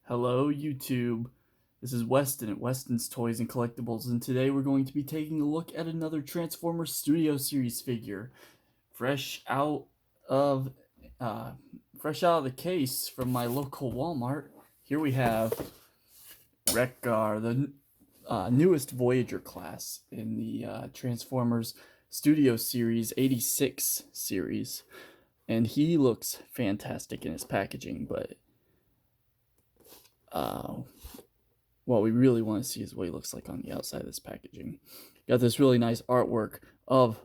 Hello, YouTube. This is Weston at Weston's Toys and Collectibles, and today we're going to be taking a look at another Transformers Studio Series figure, fresh out of uh, fresh out of the case from my local Walmart. Here we have Wreck-Gar, the newest Voyager class in the Transformers Studio Series 86 series, and he looks fantastic in his packaging, but uh, what we really want to see is what he looks like on the outside of this packaging. Got this really nice artwork of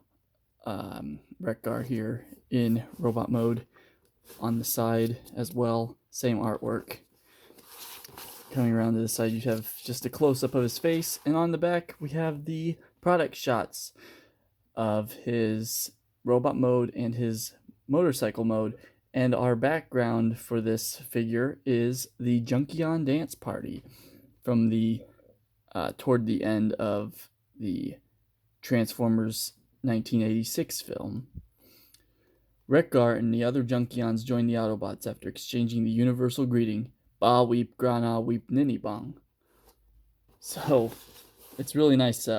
Wreck-Gar here in robot mode on the side as well. Same artwork. Coming around to the side, you have just a close-up of his face, and on the back we have the product shots of his robot mode and his motorcycle mode. And our background for this figure is the Junkion Dance Party from the toward the end of the Transformers 1986 film. Wreck-Gar and the other Junkions join the Autobots after exchanging the universal greeting, Ba Weep Grana Weep Ninny Bong. So it's really nice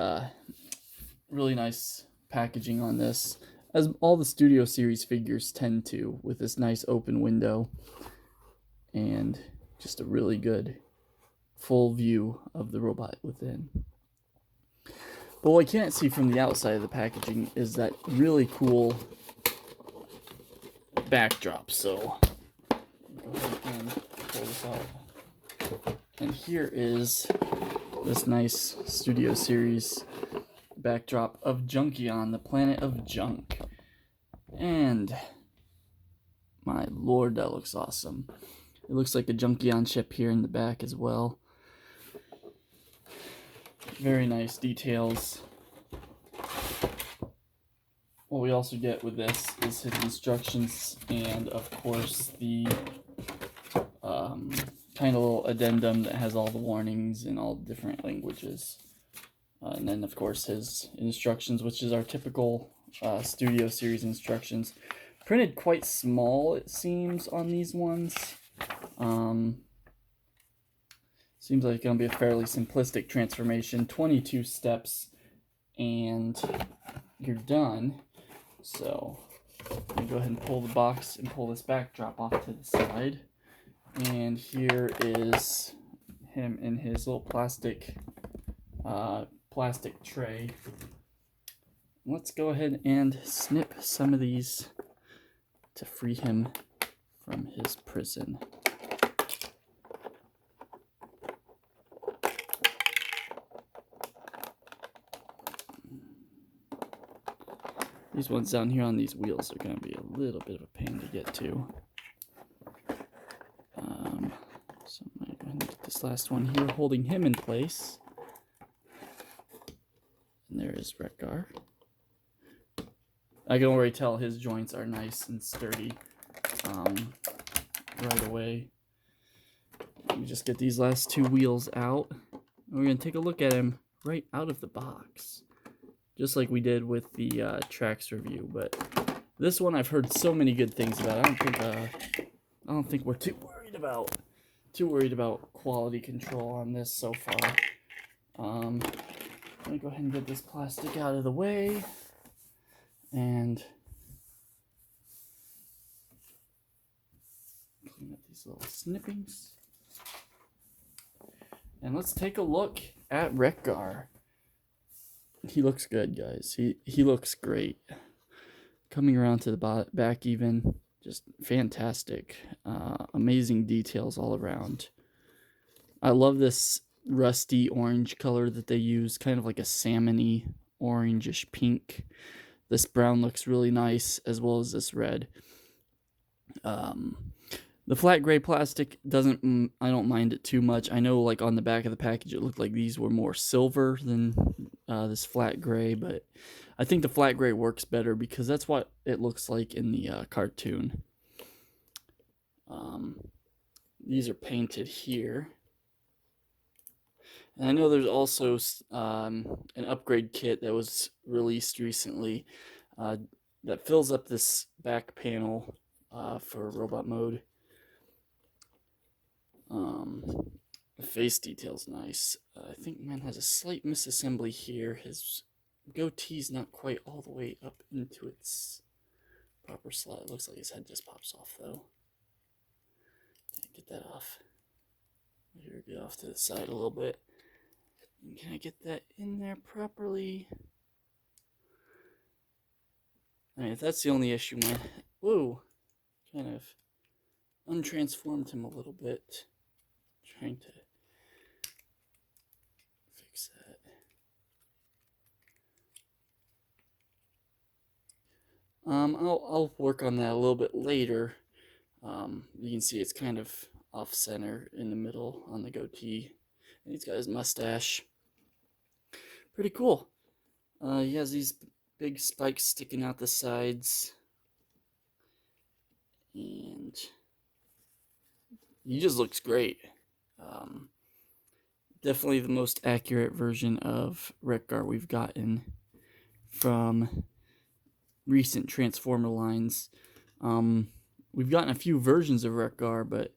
packaging on this, as all the Studio Series figures tend to, with this nice open window and just a really good full view of the robot within. But what I can't see from the outside of the packaging is that really cool backdrop. So go ahead and pull this out. And here is this nice Studio Series backdrop of Junkion, the planet of junk. And my lord, that looks awesome. It looks like a Junkion ship here in the back as well. Very nice details. What we also get with this is his instructions and, of course, the kind of little addendum that has all the warnings in all different languages. And then, of course, his instructions, which is our typical Studio Series instructions. Printed quite small, it seems, on these ones. Seems like it's going to be a fairly simplistic transformation. 22 steps, and you're done. So, I'm going to go ahead and pull the box and pull this backdrop off to the side. And here is him in his little plastic tray. Let's go ahead and snip some of these to free him from his prison. These ones down here on these wheels are going to be a little bit of a pain to get to. So I'm going to go ahead and get this last one here, holding him in place. And there is Wreck-Gar. I can already tell his joints are nice and sturdy right away. Let me just get these last two wheels out. And we're going to take a look at him right out of the box, just like we did with the Trax review. But this one I've heard so many good things about. I don't think we're too worried about quality control on this so far. I'm gonna go ahead and get this plastic out of the way and clean up these little snippings. And let's take a look at Wreck-Gar. He looks good, guys. He looks great. Coming around to the back even, just fantastic. Amazing details all around. I love this rusty orange color that they use, kind of like a salmon-y, orangish pink. This brown looks really nice, as well as this red. The flat gray plastic I don't mind it too much. I know, like, on the back of the package it looked like these were more silver than this flat gray, but I think the flat gray works better because that's what it looks like in the cartoon. These are painted here. And I know there's also an upgrade kit that was released recently that fills up this back panel for robot mode. The face detail's nice. I think mine has a slight misassembly here. His goatee's not quite all the way up into its proper slot. It looks like his head just pops off though. Get that off. Here, get off to the side a little bit. And can I get that in there properly? I mean, if that's the only issue, my whoa, kind of untransformed him a little bit. Trying to fix that. I'll work on that a little bit later. You can see it's kind of off center in the middle on the goatee. And he's got his mustache. Pretty cool. He has these big spikes sticking out the sides. And he just looks great. Definitely the most accurate version of Wreck-Gar we've gotten from recent Transformer lines. We've gotten a few versions of Wreck-Gar, but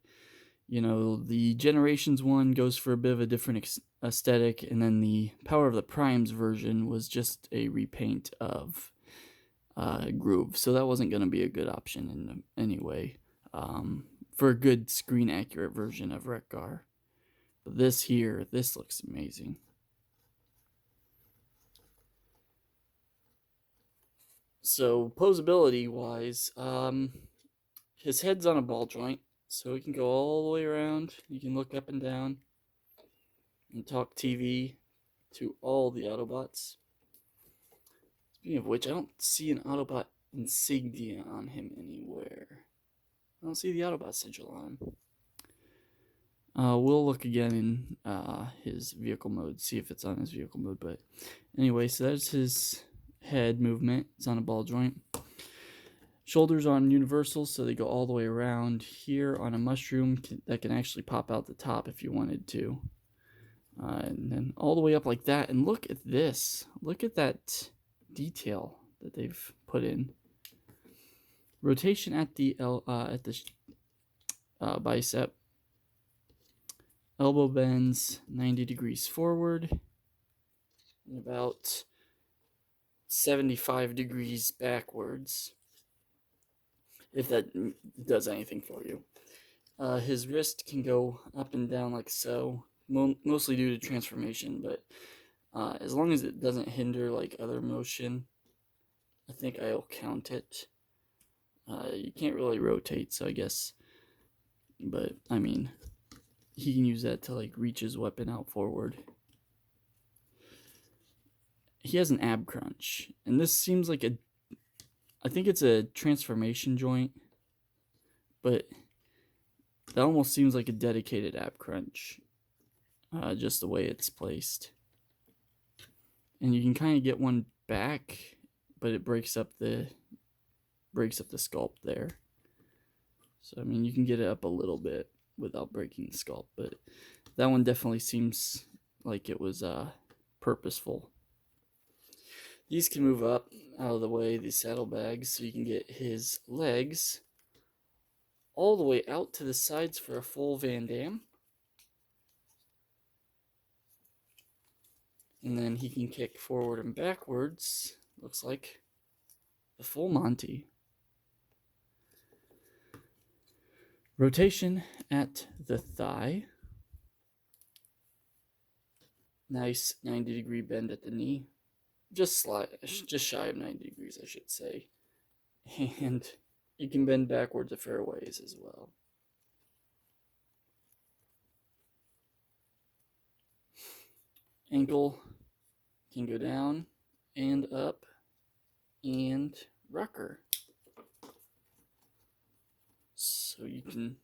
you know, the Generations one goes for a bit of a different aesthetic, and then the Power of the Primes version was just a repaint of Groove, so that wasn't going to be a good option in any way for a good screen accurate version of Wreck-Gar. But this looks amazing. So posability wise, his head's on a ball joint, so he can go all the way around. You can look up and down and talk TV to all the Autobots. Speaking of which, I don't see an Autobot insignia on him anywhere. I don't see the Autobot sigil on him. We'll look again in his vehicle mode, see if it's on his vehicle mode. But anyway, so that's his head movement. It's on a ball joint. Shoulders are on universal, so they go all the way around. Here on a mushroom that can actually pop out the top if you wanted to. And then all the way up like that. And look at this. Look at that detail that they've put in. Rotation at the bicep. Elbow bends 90 degrees forward. And about 75 degrees backwards. If that does anything for you. His wrist can go up and down like so, mostly due to transformation, but as long as it doesn't hinder like other motion, I think I'll count it. You can't really rotate, so I guess, but I mean, he can use that to like reach his weapon out forward. He has an ab crunch, and this seems like I think it's a transformation joint, but that almost seems like a dedicated ab crunch, just the way it's placed. And you can kind of get one back, but it breaks up the sculpt there. So I mean, you can get it up a little bit without breaking the sculpt, but that one definitely seems like it was purposeful. These can move up out of the way, these saddlebags, so you can get his legs all the way out to the sides for a full Van Damme. And then he can kick forward and backwards, looks like the full Monty. Rotation at the thigh. Nice 90-degree bend at the knee. Just shy of 90 degrees, I should say. And you can bend backwards a fair ways as well. Ankle can go down and up and rocker. So you can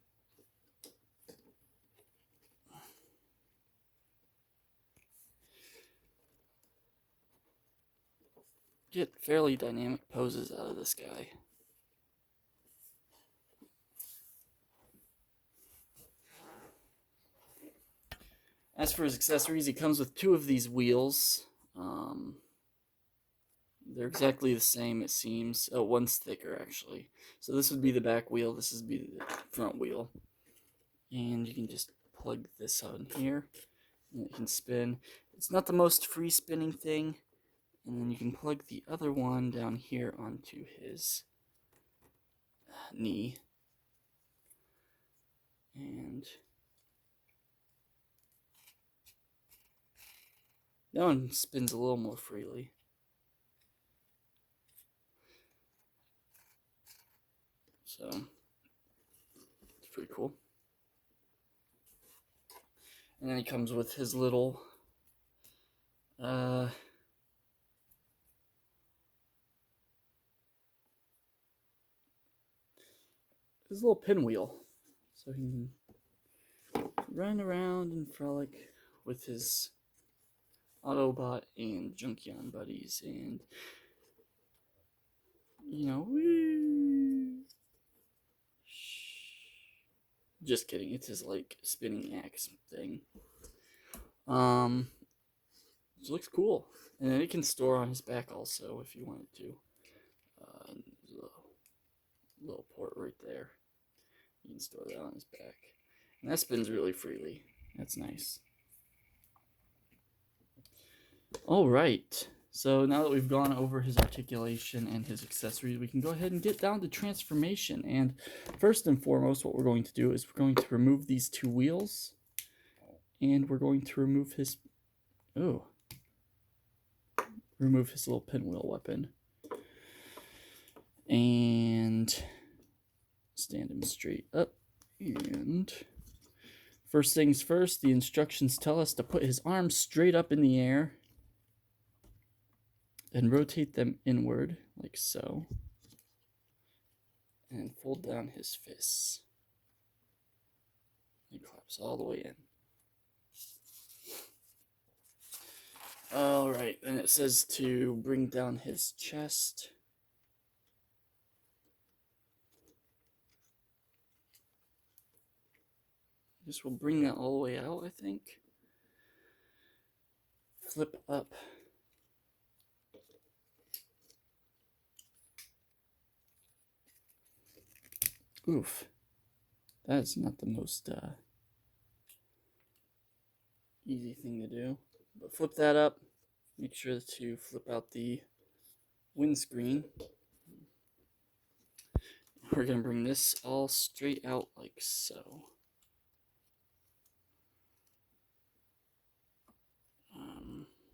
get fairly dynamic poses out of this guy. As for his accessories, he comes with 2 of these wheels. They're exactly the same, it seems. Oh, one's thicker, actually. So this would be the back wheel, this would be the front wheel. And you can just plug this on here, and it can spin. It's not the most free spinning thing, and then you can plug the other one down here onto his knee, and that one spins a little more freely. So it's pretty cool. And then he comes with his little pinwheel, so he can run around and frolic with his Autobot and Junkion buddies, and woo. Just kidding. It's his like spinning axe thing. It looks cool, and then it can store on his back also if you wanted to. There's a little port right there. You can store that on his back, and that spins really freely. That's nice. All right. So now that we've gone over his articulation and his accessories, we can go ahead and get down to transformation. And first and foremost, what we're going to do is we're going to remove these two wheels, and we're going to remove his little pinwheel weapon, and stand him straight up. And first things first, the instructions tell us to put his arms straight up in the air and rotate them inward, like so, and fold down his fists. He claps all the way in. Alright, then it says to bring down his chest. This will bring that all the way out, I think. Flip up. Oof. That's not the most easy thing to do. But flip that up. Make sure to flip out the windscreen. We're going to bring this all straight out like so.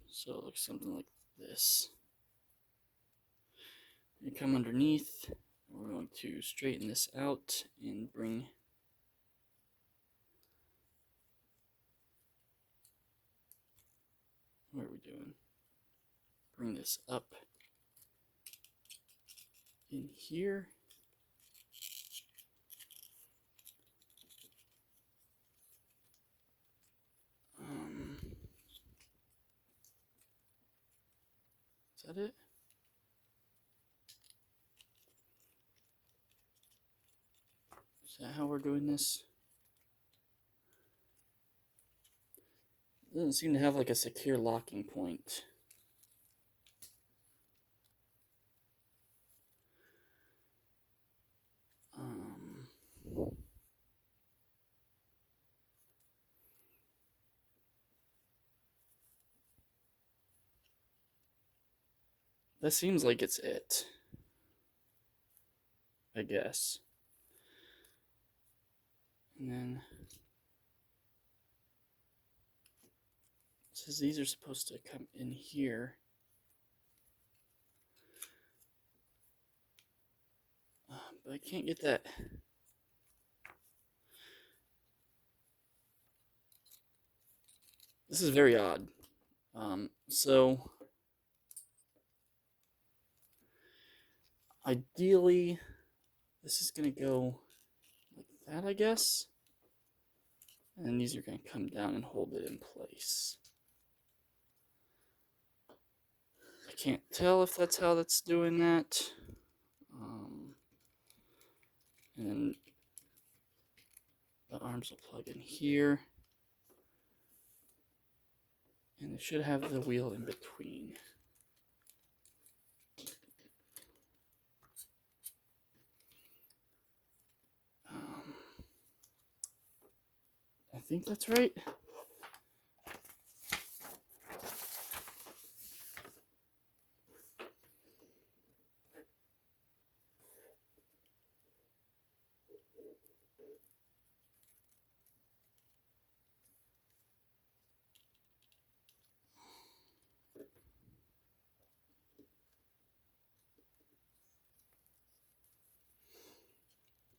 So it looks something like this. You come underneath. We're going to straighten this out and bring what are we doing? Bring this up in here. Is that it? Is that how we're doing this? It doesn't seem to have like a secure locking point. That seems like it's it, I guess. And then it says these are supposed to come in here. But I can't get that. This is very odd. So ideally, this is going to go like that, I guess. And these are going to come down and hold it in place. I can't tell if that's how that's doing that. And the arms will plug in here. And it should have the wheel in between. I think that's right.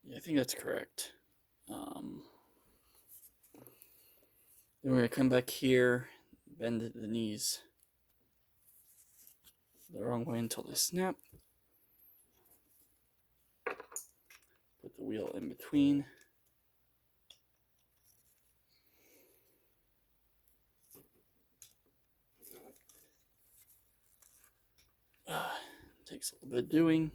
Yeah, I think that's correct. Then we're going to come back here, bend the knees the wrong way until they snap. Put the wheel in between. Takes a little bit of doing.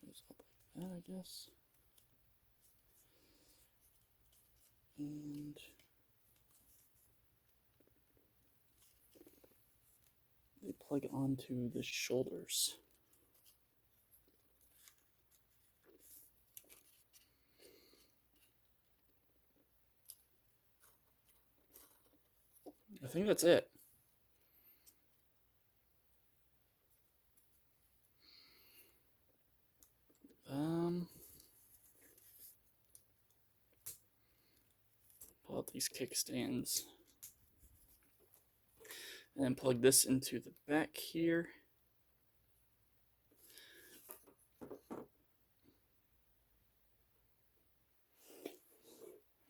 Goes up like that, I guess. And they plug onto the shoulders. I think that's it. Pull out these kickstands. And then plug this into the back here.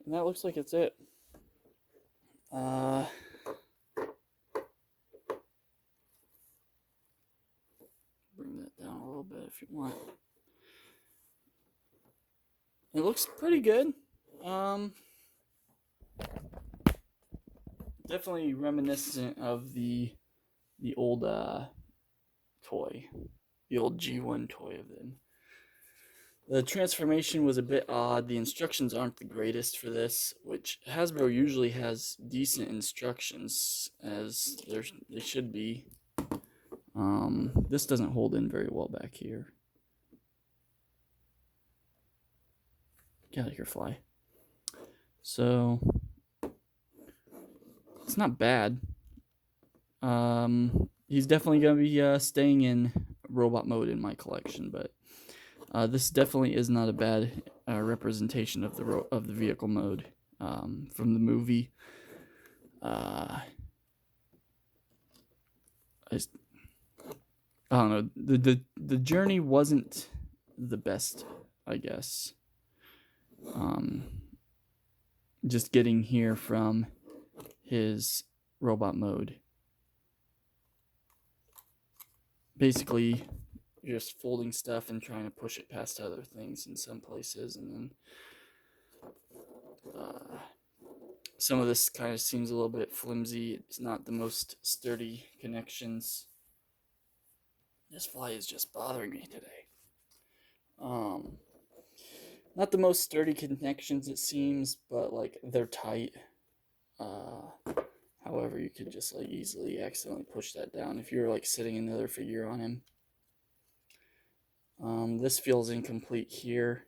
And that looks like it's it. Bring that down a little bit if you want. It looks pretty good. Definitely reminiscent of the old toy, the old G1 toy of them. The transformation was a bit odd. The instructions aren't the greatest for this, which Hasbro usually has decent instructions, as they should be. This doesn't hold in very well back here. Get out of here, fly. So it's not bad. He's definitely gonna be staying in robot mode in my collection, but this definitely is not a bad representation of the vehicle mode from the movie. I don't know. The journey wasn't the best, I guess. Just getting here from his robot mode. Basically, you're just folding stuff and trying to push it past other things in some places, and then some of this kind of seems a little bit flimsy. It's not the most sturdy connections. This fly is just bothering me today. Not the most sturdy connections, it seems, but like they're tight. However, you could just like easily accidentally push that down if you're like sitting another figure on him. This feels incomplete here.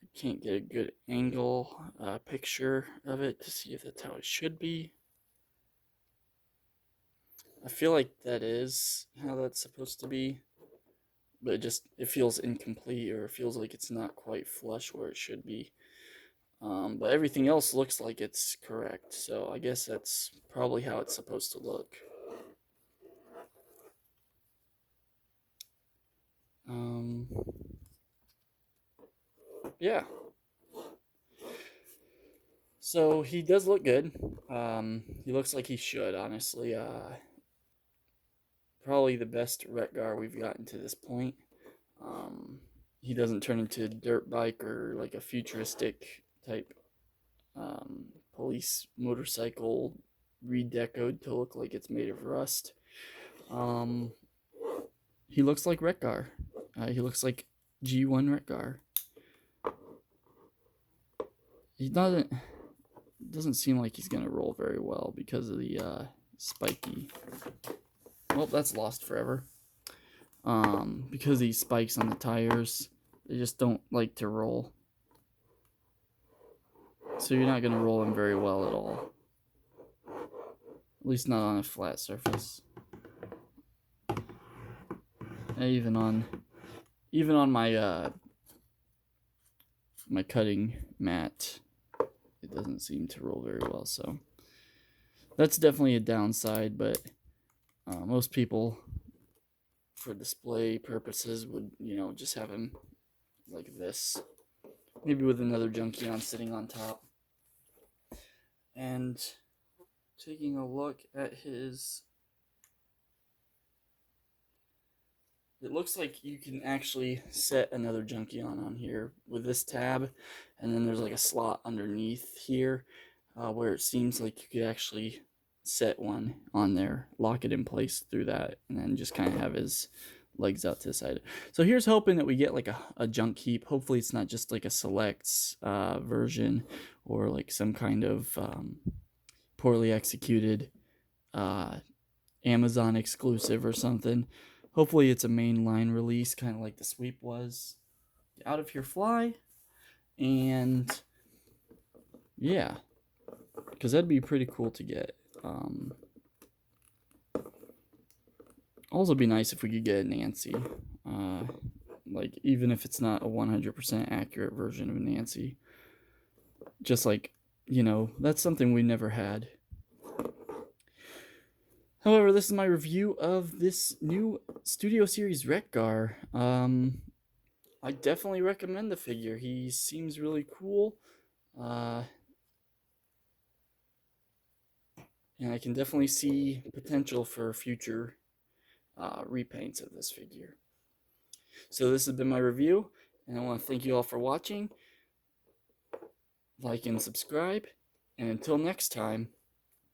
I can't get a good angle picture of it to see if that's how it should be. I feel like that is how that's supposed to be, but it feels incomplete, or it feels like it's not quite flush where it should be. But everything else looks like it's correct, so I guess that's probably how it's supposed to look. Yeah. So he does look good. He looks like he should, honestly. Probably the best Wreck-Gar we've gotten to this point. He doesn't turn into a dirt bike or like a futuristic type police motorcycle redecoed to look like it's made of rust. He looks like Wreck-Gar. He looks like G1 Wreck-Gar. He doesn't seem like he's gonna roll very well because of the spiky. Well, that's lost forever. Because these spikes on the tires, they just don't like to roll. So you're not going to roll them very well at all. At least not on a flat surface. And even on my my cutting mat, it doesn't seem to roll very well. So that's definitely a downside, but most people, for display purposes, would, you know, just have him like this, maybe with another junkie on sitting on top. And taking a look at his, it looks like you can actually set another junkie on here with this tab, and then there's like a slot underneath here where it seems like you could actually set one on there, lock it in place through that, and then just kind of have his legs out to the side. So here's hoping that we get like a junk heap. Hopefully it's not just like a selects version or like some kind of poorly executed Amazon exclusive or something. Hopefully it's a mainline release, kind of like the sweep was. Get out of here, fly. And yeah, because that'd be pretty cool to get. Also be nice if we could get a Nancy. Like, even if it's not a 100% accurate version of Nancy. Just like, you know, that's something we never had. However, this is my review of this new Studio Series Wreck-Gar. I definitely recommend the figure. He seems really cool. And I can definitely see potential for future repaints of this figure. So this has been my review, and I want to thank you all for watching. Like and subscribe, and until next time,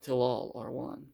till all are one.